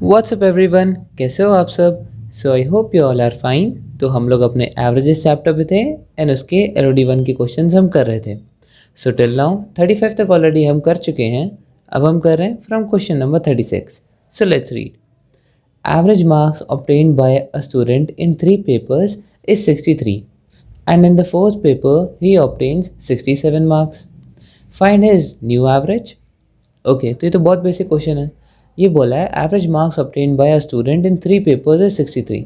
WhatsApp everyone, कैसे हो आप सब। So I hope you all are fine. तो हम लोग अपने एवरेजेस चैप्टर पे थे एंड उसके LOD1 के क्वेश्चंस हम कर रहे थे। सो टिल नाउ 35 तक ऑलरेडी हम कर चुके हैं। अब हम कर रहे हैं from question number 36। So let's read. Average marks obtained by a student in 3 papers is 63 and in the 4th paper he obtains 67 marks. Find his new average. Okay, तो ये तो बहुत बेसिक क्वेश्चन है। ये बोला है average marks obtained by a student in 3 papers है 63।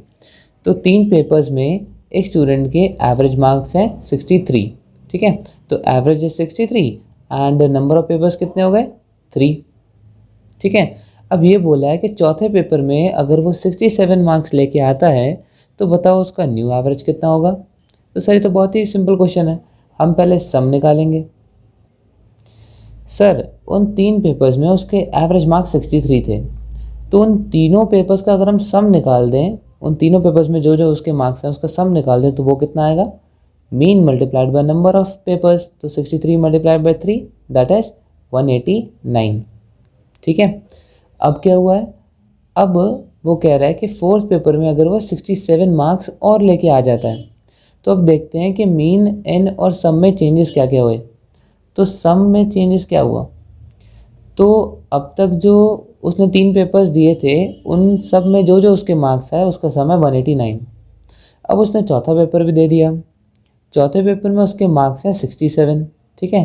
तो 3 पेपर्स में एक स्टूडेंट के एवरेज मार्क्स हैं 63। ठीक है, तो एवरेज है 63 एंड नंबर ऑफ पेपर्स कितने हो गए 3। ठीक है, अब ये बोला है कि चौथे पेपर में अगर वो 67 मार्क्स लेके आता है तो बताओ उसका न्यू एवरेज कितना होगा। तो सर ये तो बहुत ही सिंपल क्वेश्चन है। हम पहले सम निकालेंगे। सर उन 3 पेपर्स में उसके एवरेज मार्क्स 63 थे, तो उन तीनों पेपर्स का अगर हम सम निकाल दें, उन तीनों पेपर्स में जो जो उसके मार्क्स हैं उसका सम निकाल दें तो वो कितना आएगा, mean multiplied by number of papers. तो 63 मल्टीप्लाइड बाय 3 दैट इज 189। ठीक है, अब क्या हुआ है, अब वो कह रहा है कि 4th पेपर में अगर वो 67 मार्क्स और लेके आ जाता है तो अब देखते हैं कि मीन एन और सम में चेंजेस क्या क्या हुए। तो सम में चेंजेस क्या हुआ, तो अब तक जो उसने 3 पेपर्स दिए थे उन सब में जो जो उसके मार्क्स है उसका सम है 189। अब उसने चौथा पेपर भी दे दिया, चौथे पेपर में उसके मार्क्स हैं 67। ठीक है,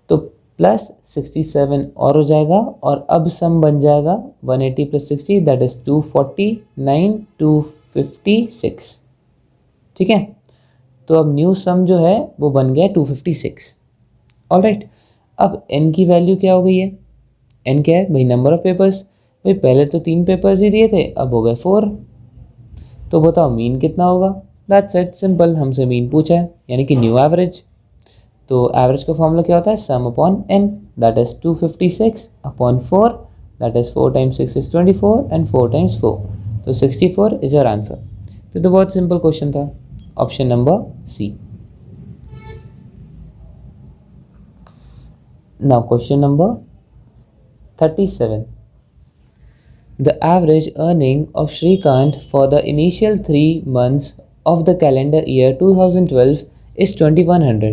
तो प्लस 67 और हो जाएगा और अब सम बन जाएगा 180 प्लस 60 दैट इज 249 256। ठीक है, तो अब न्यू सम जो है वो बन गया 256। ऑलराइट, अब n की वैल्यू क्या हो गई है, n क्या है भाई, नंबर ऑफ पेपर्स। भाई पहले तो 3 पेपर्स ही दिए थे, अब हो गए 4। तो बताओ मीन कितना होगा। दैट्स इट, सिंपल, हमसे मीन पूछा है यानी कि न्यू एवरेज। तो एवरेज का फॉर्मूला क्या होता है, sum upon n that is 256 upon 4 that is 4 times 6 is 24 and 4 times 4, तो 64 इज योर आंसर। तो बहुत सिंपल क्वेश्चन था, option number C. Now question number 37. The average earning of Shrikant for the initial 3 months of the calendar year 2012 is 2100.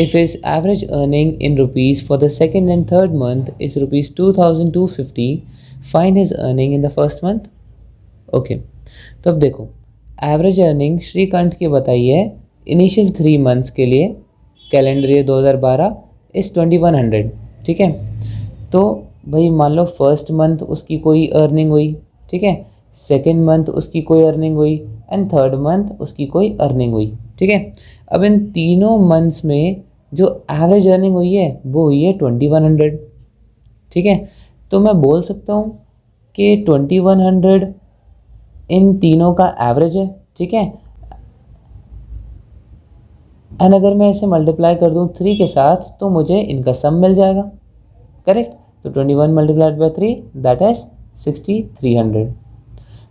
If his average earning in rupees for the second and third month is rupees 2250, find his earning in the first month. Okay, तो अब देखो average earning Shrikant की बताई है initial 3 months के लिए calendar year 2012 इस 2100। ठीक है, तो भाई मान लो फर्स्ट मंथ उसकी कोई अर्निंग हुई, ठीक है, सेकेंड मंथ उसकी कोई अर्निंग हुई एंड थर्ड मंथ उसकी कोई अर्निंग हुई। ठीक है, अब इन तीनों मंथ्स में जो एवरेज अर्निंग हुई है वो हुई है 2100। ठीक है, तो मैं बोल सकता हूँ कि 2100 इन तीनों का एवरेज है। ठीक है, एंड अगर मैं इसे मल्टीप्लाई कर दूँ 3 के साथ तो मुझे इनका सम मिल जाएगा। करेक्ट, तो 21 मल्टीप्लाइड बाई 3 दैट इज 6300।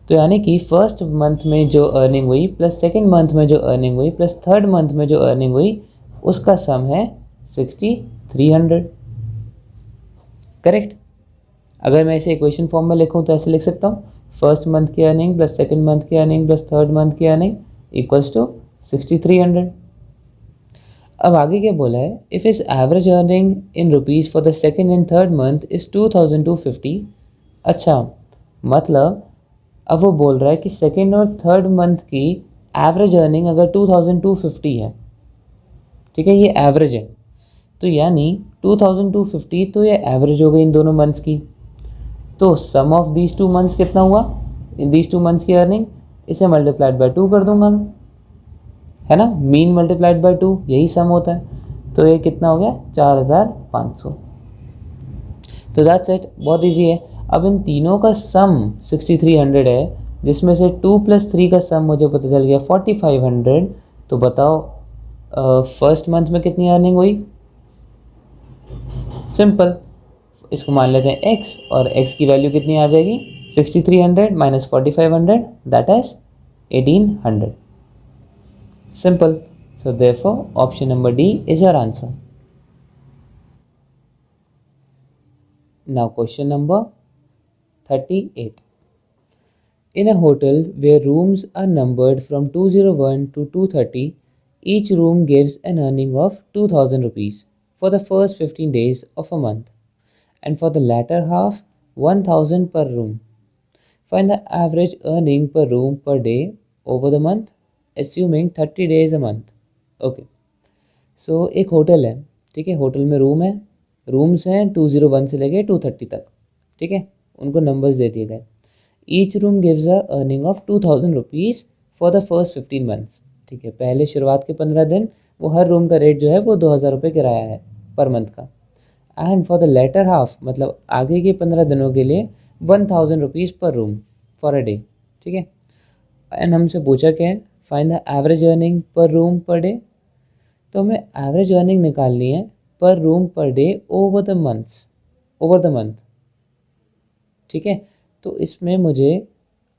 तो यानी कि फर्स्ट मंथ में जो अर्निंग हुई प्लस सेकेंड मंथ में जो अर्निंग हुई प्लस थर्ड मंथ में जो अर्निंग हुई उसका सम है 6300। करेक्ट, अगर मैं इसे इक्वेशन फॉर्म में लिखूँ तो ऐसे लिख सकता हूँ, फर्स्ट मंथ की अर्निंग प्लस सेकेंड मंथ की अर्निंग प्लस थर्ड मंथ की अर्निंग इक्वल्स टू 6300। अब आगे क्या बोला है, if is average earning in rupees for the second and third month is 2250। अच्छा, मतलब अब वो बोल रहा है कि सेकेंड और थर्ड मंथ की एवरेज अर्निंग अगर 2250 है, ठीक है, ये एवरेज है, तो यानी 2250 तो ये एवरेज हो गई इन दोनों मंथ्स की। तो सम ऑफ दीज 2 मंथ्स कितना हुआ, इन दीज 2 मंथ्स की अर्निंग, इसे मल्टीप्लाइड बाय 2 कर दूंगा मैं, है ना, मीन मल्टीप्लाइड बाय 2 यही सम होता है। तो ये कितना हो गया 4500। तो दैट्स इट, बहुत इजी है। अब इन तीनों का सम 6300 है, जिसमें से 2 + 3 का सम मुझे पता चल गया 4500। तो बताओ फर्स्ट मंथ में कितनी अर्निंग हुई। सिंपल, इसको मान लेते हैं x और x की वैल्यू कितनी आ जाएगी 6300 minus 4500 that is 1800। Simple. So therefore option number D is your answer. Now question number 38. In a hotel where rooms are numbered from 201 to 230, each room gives an earning of 2000 rupees for the first 15 days of a month, and for the latter half 1000 per room. Find the average earning per room per day over the month, assuming 30 days a month. Okay, सो एक hotel है, ठीक है, hotel में rooms हैं 201 से लेके 230 तक, ठीक है, उनको नंबर्स दे दिए गए। Each room gives a earning of 2000 rupees for the first 15 months, ठीक है, पहले शुरुआत के 15 दिन वो हर रूम का रेट जो है वो 2000 रुपये किराया है पर मंथ का। And for the latter half, मतलब आगे के 15 दिनों के लिए 1000 रुपीज़ पर रूम फॉर अ डे, ठीक है। एंड हमसे पूछा क्या है, find the average earning per room per day. तो हमें एवरेज अर्निंग निकालनी है पर room per day over the month, ठीक है। तो इसमें मुझे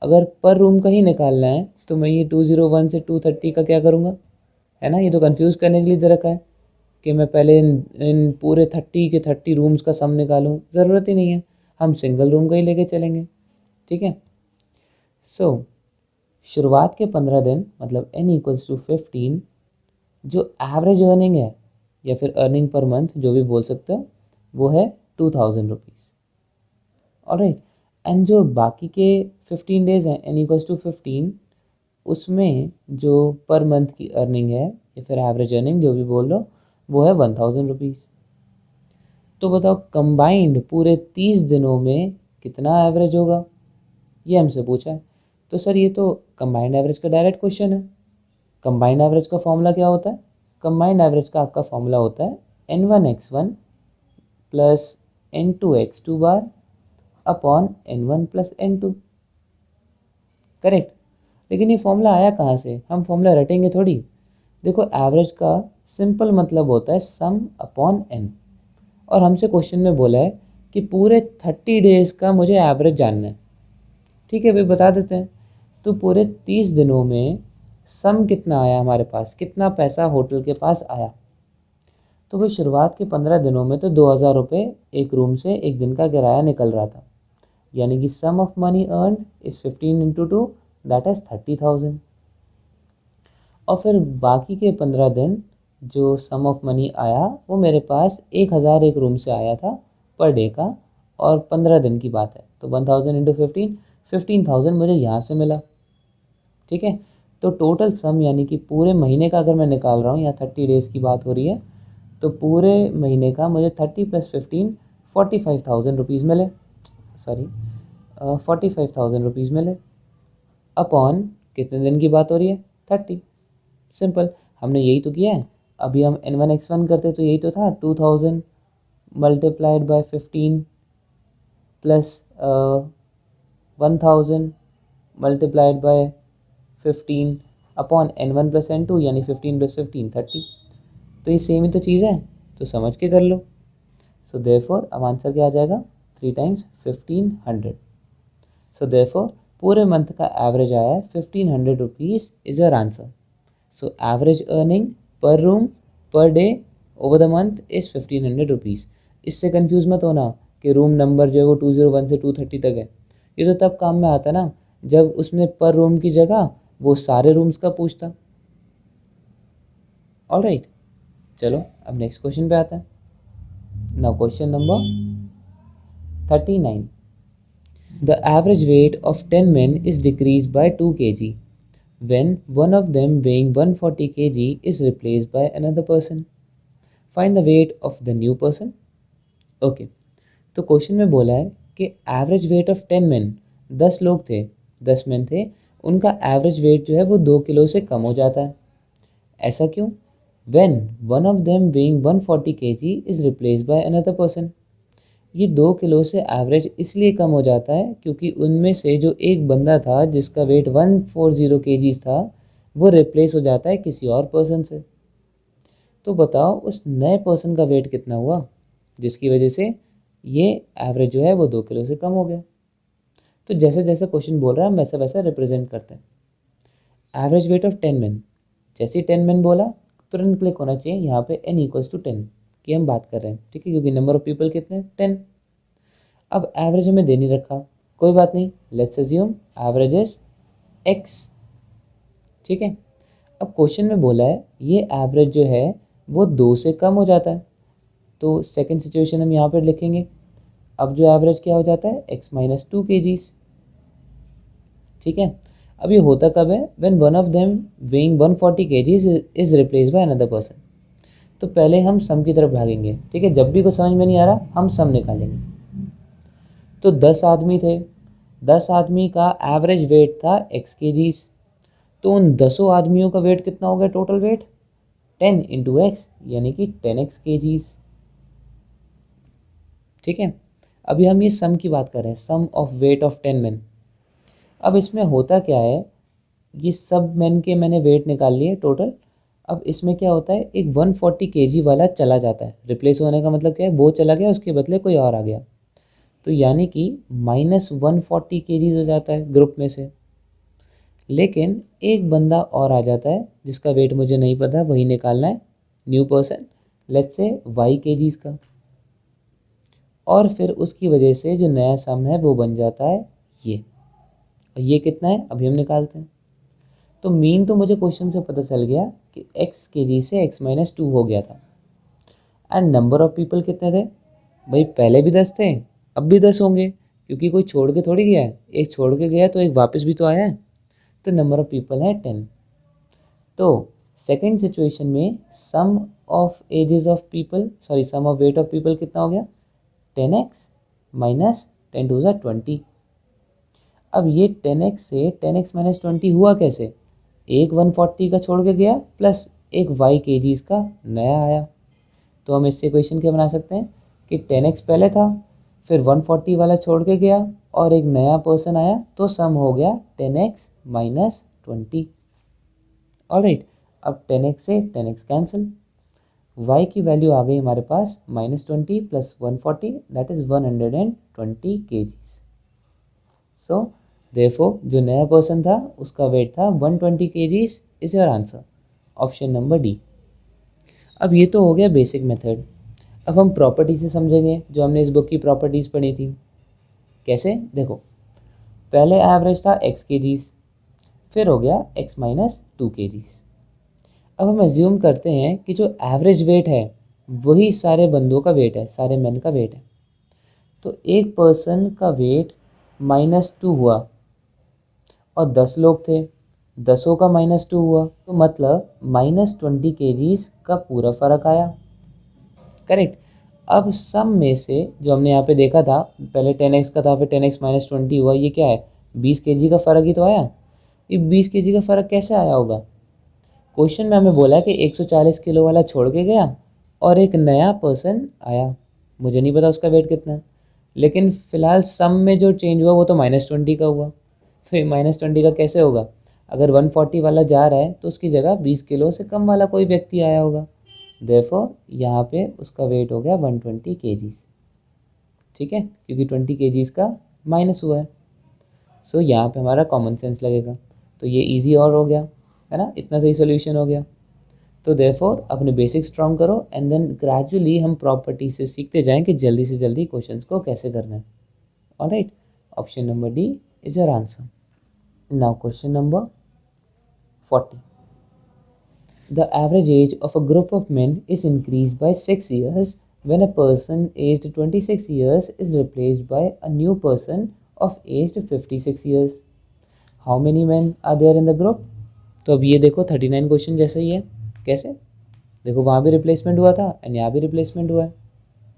अगर पर रूम का ही निकालना है तो मैं ये 201 से 230 का क्या करूँगा, है ना, ये तो कंफ्यूज करने के लिए दे रखा है कि मैं पहले इन पूरे 30 रूम्स का सम निकालूं, ज़रूरत ही नहीं है, हम सिंगल रूम का ही लेके चलेंगे, ठीक है। सो शुरुआत के 15 दिन मतलब n = 15, जो एवरेज अर्निंग है या फिर अर्निंग पर मंथ जो भी बोल सकते हो वो है 2000 रुपीज़, ऑलराइट। एंड जो बाकी के 15 डेज़ हैं n = 15, उसमें जो पर मंथ की अर्निंग है या फिर एवरेज अर्निंग जो भी बोल लो वो है 1000 रुपीज़। तो बताओ कंबाइंड पूरे 30 दिनों में कितना एवरेज होगा, ये हमसे पूछा है। तो सर ये तो कंबाइंड एवरेज का डायरेक्ट क्वेश्चन है। कंबाइंड एवरेज का फॉर्मूला क्या होता है, कंबाइंड एवरेज का आपका फॉर्मूला होता है n1x1 plus n2x2 bar upon n1 plus n2, correct. लेकिन ये फॉर्मूला आया कहाँ से, हम फॉर्मूला रटेंगे थोड़ी। देखो एवरेज का सिंपल मतलब होता है सम अपॉन n, और हमसे क्वेश्चन में बोला है कि पूरे 30 डेज़ का मुझे एवरेज जानना है, ठीक है भाई बता देते हैं। तो पूरे 30 दिनों में सम कितना आया हमारे पास, कितना पैसा होटल के पास आया। तो भाई शुरुआत के 15 दिनों में तो 2000 रुपये एक रूम से एक दिन का किराया निकल रहा था, यानी कि sum of money earn is 15 × 2 that is 30,000। और फिर बाकी के 15 दिन जो सम ऑफ मनी आया वो मेरे पास 1000 एक रूम से आया था पर डे का, और 15 दिन की बात है तो 1000 × 15 15,000 मुझे यहाँ से मिला, ठीक है। तो टोटल सम यानी कि पूरे महीने का अगर मैं निकाल रहा हूँ, या 30 डेज़ की बात हो रही है, तो पूरे महीने का मुझे 30 + 15 45,000 रुपीज़ मिले, 45,000 रुपीज़ मिले अपॉन कितने दिन की बात हो रही है, 30। सिंपल, हमने यही तो किया है। अभी हम n1x1 करते तो यही तो था, 2000 multiplied by 15 plus 1000 multiplied by 15 upon n1 + n2 यानी 15 + 15 30। तो ये सेम ही तो चीज़ है, तो समझ के कर लो। सो देयरफॉर अब आंसर क्या आ जाएगा, 3 × 1500। सो देयरफॉर पूरे मंथ का एवरेज आया है 1500 rupees is your answer. So average earning per room per day over the month is 1500 rupees. इससे कंफ्यूज मत होना कि रूम नंबर जो है वो 201 से 230 तक है, ये तो तब काम में आता ना जब उसने पर रूम की जगह वो सारे रूम्स का पूछता। ऑलराइट, चलो अब नेक्स्ट क्वेश्चन पे आता है। Now question number 39। The average weight of 10 men is decreased by 2 kg when one of them weighing 140 kg is replaced by another person. Find the weight of the new person. Okay, तो question में बोला है कि average weight of 10 men, 10 लोग थे, 10 men थे, उनका average weight जो है वो 2 किलो से कम हो जाता है। ऐसा क्यों? When one of them weighing 140 kg is replaced by another person. ये 2 किलो से एवरेज इसलिए कम हो जाता है क्योंकि उनमें से जो एक बंदा था जिसका वेट 140 kg था वो रिप्लेस हो जाता है किसी और पर्सन से। तो बताओ उस नए पर्सन का वेट कितना हुआ जिसकी वजह से ये एवरेज जो है वो 2 किलो से कम हो गया। तो जैसे जैसे क्वेश्चन बोल रहा है हम वैसा वैसा रिप्रेजेंट करते हैं। एवरेज वेट ऑफ 10 men, जैसे ही 10 men बोला तुरंत क्लिक होना चाहिए यहाँ पे n = 10 की हम बात कर रहे हैं, ठीक है, क्योंकि नंबर ऑफ पीपल कितने हैं, 10। अब एवरेज हमें दे नहीं रखा, कोई बात नहीं, let's assume average is x। ठीक है, अब क्वेश्चन में बोला है ये एवरेज जो है वो 2 से कम हो जाता है, तो सेकंड सिचुएशन हम यहाँ पर लिखेंगे। अब जो एवरेज क्या हो जाता है x माइनस 2 kgs। ठीक है, अब ये होता कब है, when one of them weighing 140 kgs is replace by another person. तो पहले हम सम की तरफ भागेंगे। ठीक है, जब भी कुछ समझ में नहीं आ रहा हम सम निकालेंगे। तो 10 आदमी थे, 10 आदमी का एवरेज वेट था x kgs, तो उन 10 आदमियों का वेट कितना हो गया, टोटल वेट 10 इंटू एक्स यानी कि 10x kgs। ठीक है, अभी हम ये सम की बात कर रहे हैं, सम ऑफ वेट ऑफ 10 मैन। अब इसमें होता क्या है, ये सब मैन के मैंने वेट निकाल लिए टोटल। अब इसमें क्या होता है, एक 140 kg वाला चला जाता है, रिप्लेस होने का मतलब क्या है, वो चला गया उसके बदले कोई और आ गया, तो यानी कि -140 kg हो जाता है ग्रुप में से। लेकिन एक बंदा और आ जाता है जिसका वेट मुझे नहीं पता, वही निकालना है, new person, let's say y kgs का, और फिर उसकी वजह से जो नया सम है वो बन जाता है ये। और ये कितना है अभी हम निकालते हैं। तो मीन तो मुझे क्वेश्चन से पता चल गया कि x kg से x माइनस 2 हो गया था। एंड नंबर ऑफ पीपल कितने थे, भाई पहले भी 10 थे, अब भी 10 होंगे, क्योंकि कोई छोड़ के थोड़ी गया है, एक छोड़ के गया तो एक वापस भी तो आया है, तो नंबर ऑफ पीपल है 10। तो सेकेंड सिचुएशन में sum of ages of people, sorry sum of weight of people कितना हो गया, 10x माइनस 10 टू ज़ा 20। अब ये 10x से 10x माइनस 20 हुआ कैसे, एक 140 का छोड़ के गया प्लस एक y kgs का नया आया। तो हम इससे इक्वेशन क्या बना सकते हैं कि 10x पहले था, फिर 140 वाला छोड़ के गया और एक नया पर्सन आया, तो सम हो गया 10x माइनस 20। ऑलराइट, अब 10x से 10x कैंसिल, y की वैल्यू आ गई हमारे पास -20 plus 140 that is 120 kgs। So therefore जो नया पर्सन था उसका वेट था 120 kgs, is your answer, option number D. अब ये तो हो गया बेसिक मेथड। अब हम प्रॉपर्टी से समझेंगे जो हमने इस बुक की प्रॉपर्टीज़ पढ़ी थी। कैसे, देखो पहले एवरेज था x kgs, फिर हो गया x माइनस 2 kgs। अब हम एज्यूम करते हैं कि जो एवरेज वेट है वही सारे बंदों का वेट है, सारे मैन का वेट है। तो एक पर्सन का वेट -2 हुआ और 10 लोग थे, 10 का -2 हुआ, तो मतलब -20 kgs का पूरा फ़र्क आया। करेक्ट। अब सम में से जो हमने यहाँ पे देखा था, पहले 10x का था फिर 10x माइनस 20 हुआ, ये क्या है 20 kg का फ़र्क ही तो आया। ये 20 kg का फ़र्क कैसे आया होगा, क्वेश्चन में हमें बोला कि 140 किलो वाला छोड़ के गया और एक नया पर्सन आया, मुझे नहीं पता उसका वेट कितना है, लेकिन फ़िलहाल सम में जो चेंज हुआ वो तो -20 का हुआ। तो ये -20 का कैसे होगा, अगर 140 वाला जा रहा है तो उसकी जगह 20 किलो से कम वाला कोई व्यक्ति आया होगा, देयरफॉर यहाँ पे उसका वेट हो गया 120 kgs। ठीक है, क्योंकि 20 kgs का माइनस हुआ है। सो यहाँ पे हमारा कॉमन सेंस लगेगा, तो ये इजी और हो गया है ना, इतना सही सोल्यूशन हो गया। तो देयरफॉर अपने बेसिक स्ट्रॉन्ग करो एंड देन ग्रेजुअली हम प्रॉपर्टी से सीखते जाएं कि जल्दी से जल्दी क्वेश्चंस को कैसे करना है। Alright, option number D is your answer. Now question number 40। The average age of a group of men is increased by 6 years when a person aged 26 years is replaced by a new person of aged 56 years. How many men are there in the group? तो अब ये देखो 39 question जैसा ही है। कैसे, देखो वहाँ भी रिप्लेसमेंट हुआ था एंड यहाँ भी रिप्लेसमेंट हुआ है,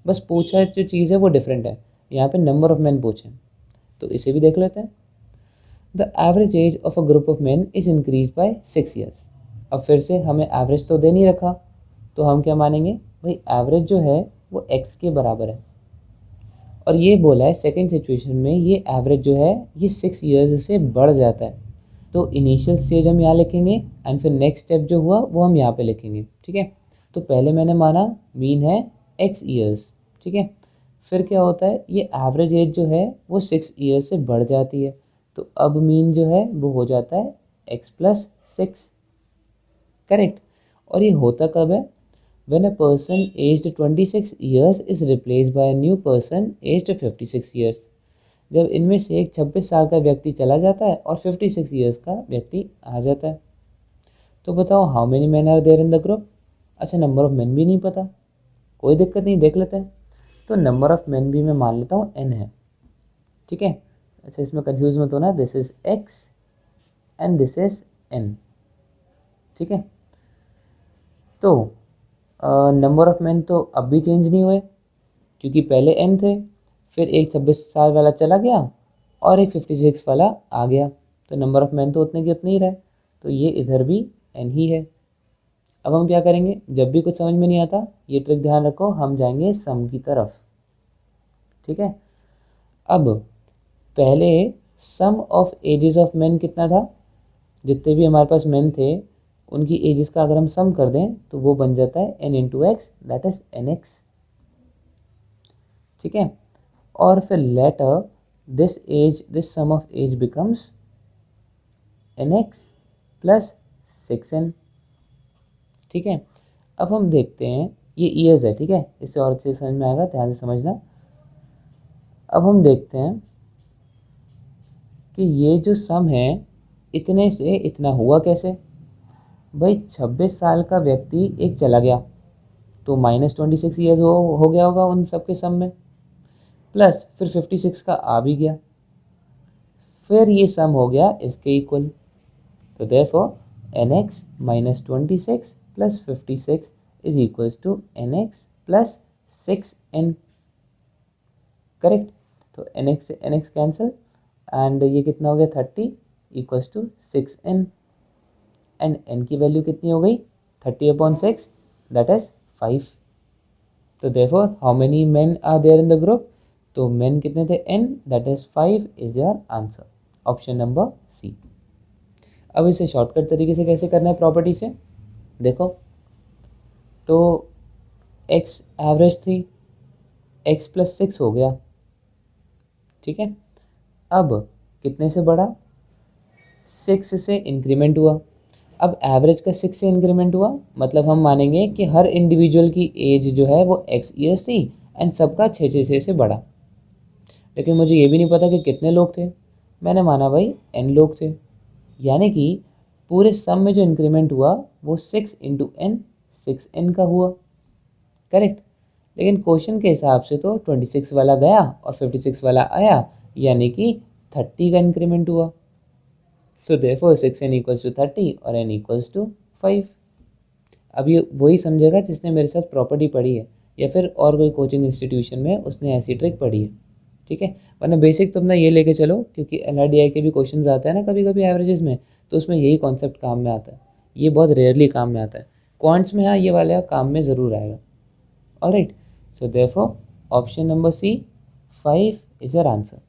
बस पूछा जो चीज़ है वो डिफरेंट है, यहाँ पे नंबर ऑफ मैन पूछे, तो इसे भी देख लेते हैं। The average age of a group of man is increase by 6 years। अब फिर से हमें एवरेज तो दे नहीं रखा, तो हम क्या मानेंगे, भाई एवरेज जो है वो x के बराबर है, और ये बोला है सेकंड सिचुएशन में ये एवरेज जो है ये 6 years से बढ़ जाता है। तो इनिशियल स्टेज हम यहाँ लिखेंगे एंड फिर नेक्स्ट स्टेप जो हुआ वो हम यहाँ पे लिखेंगे। ठीक है, तो पहले मैंने माना मीन है x years। ठीक है, फिर क्या होता है, ये एवरेज एज जो है वो 6 years से बढ़ जाती है, तो अब मीन जो है वो हो जाता है x प्लस 6। करेक्ट। और ये होता कब है, when a person aged 26 years is replaced by a new person aged 56 years। जब इनमें से एक 26 साल का व्यक्ति चला जाता है और 56 ईयर्स का व्यक्ति आ जाता है। तो बताओ how many man are there in the group. अच्छा, नंबर ऑफ मैन भी नहीं पता, कोई दिक्कत नहीं, देख लेते हैं। तो नंबर ऑफ मैन भी मैं मान लेता हूँ n है, ठीक है। अच्छा, इसमें कंफ्यूज मत होना, this is x and this is n, ठीक है। तो नंबर ऑफ मैन तो अब भी चेंज नहीं हुए, क्योंकि पहले n थे, फिर एक 26 साल वाला चला गया और एक 56 वाला आ गया, तो नंबर ऑफ मैन तो उतने के उतने ही रहे, तो ये इधर भी n ही है। अब हम क्या करेंगे, जब भी कुछ समझ में नहीं आता, ये ट्रिक ध्यान रखो, हम जाएंगे सम की तरफ, ठीक है। अब पहले सम ऑफ एजेस ऑफ मैन कितना था, जितने भी हमारे पास मैन थे उनकी एजेस का अगर हम सम कर दें तो वो बन जाता है n into x, that is nx, ठीक है। और फिर later this sum of age becomes nx plus 6n, ठीक है। अब हम देखते हैं, ये ईयर्स है, ठीक है, इससे और अच्छे समझ में आएगा, ध्यान से समझना। अब हम देखते हैं कि ये जो सम है इतने से इतना हुआ कैसे। भाई 26 साल का व्यक्ति एक चला गया तो -26 ईयर्स हो गया होगा उन सब के सम में, प्लस फिर 56 का आ भी गया, फिर ये सम हो गया इसके इक्वल। तो therefore nx minus 26 plus 56 is equals to nx plus 6n, correct. तो nx से nx कैंसिल एंड ये कितना हो गया 30 equals to 6n, and n की वैल्यू कितनी हो गई 30/6, दैट इज 5। तो therefore how many men are there in the group, तो मेन कितने थे n, that is 5 is your answer, option number C. अब इसे शॉर्टकट तरीके से कैसे करना है प्रॉपर्टी से, देखो तो x एवरेज थी, x प्लस 6 हो गया, ठीक है। अब कितने से बढ़ा, 6 से इंक्रीमेंट हुआ। अब एवरेज का 6 से इंक्रीमेंट हुआ, मतलब हम मानेंगे कि हर इंडिविजुअल की एज जो है वो x ईयर्स थी एंड सबका 6 से बढ़ा। लेकिन मुझे ये भी नहीं पता कि कितने लोग थे, मैंने माना भाई n लोग थे, यानी कि पूरे सम में जो इंक्रीमेंट हुआ वो 6 इंटू n 6n का हुआ, करेक्ट। लेकिन क्वेश्चन के हिसाब से तो 26 वाला गया और 56 वाला आया, यानी कि 30 का इंक्रीमेंट हुआ। तो देयरफॉर 6n इक्वल्स टू 30 और n इक्वल्स टू 5। अब ये वही समझेगा जिसने मेरे साथ प्रॉपर्टी पढ़ी है या फिर और कोई कोचिंग इंस्टीट्यूशन में उसने ऐसी ट्रिक पढ़ी है, ठीक है। वरना बेसिक तुम ना ये लेके चलो, क्योंकि LRDI के भी क्वेश्चन आते हैं ना कभी कभी एवरेजेस में, तो उसमें यही कॉन्सेप्ट काम में आता है, ये बहुत रेयरली काम में आता है। क्वांट्स में हाँ ये वाला काम में ज़रूर आएगा। Alright, so therefore option number C 5 is your answer.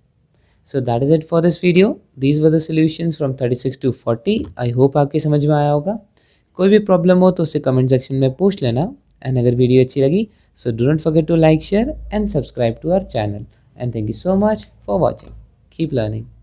So that is it for this video. These were the solutions from 36 to 40. I hope आपके समझ में आया होगा। कोई भी प्रॉब्लम हो तो उसे कमेंट सेक्शन में पूछ लेना, एंड अगर वीडियो अच्छी लगी so do not forget to like, share and subscribe to our channel. And thank you so much for watching. Keep learning.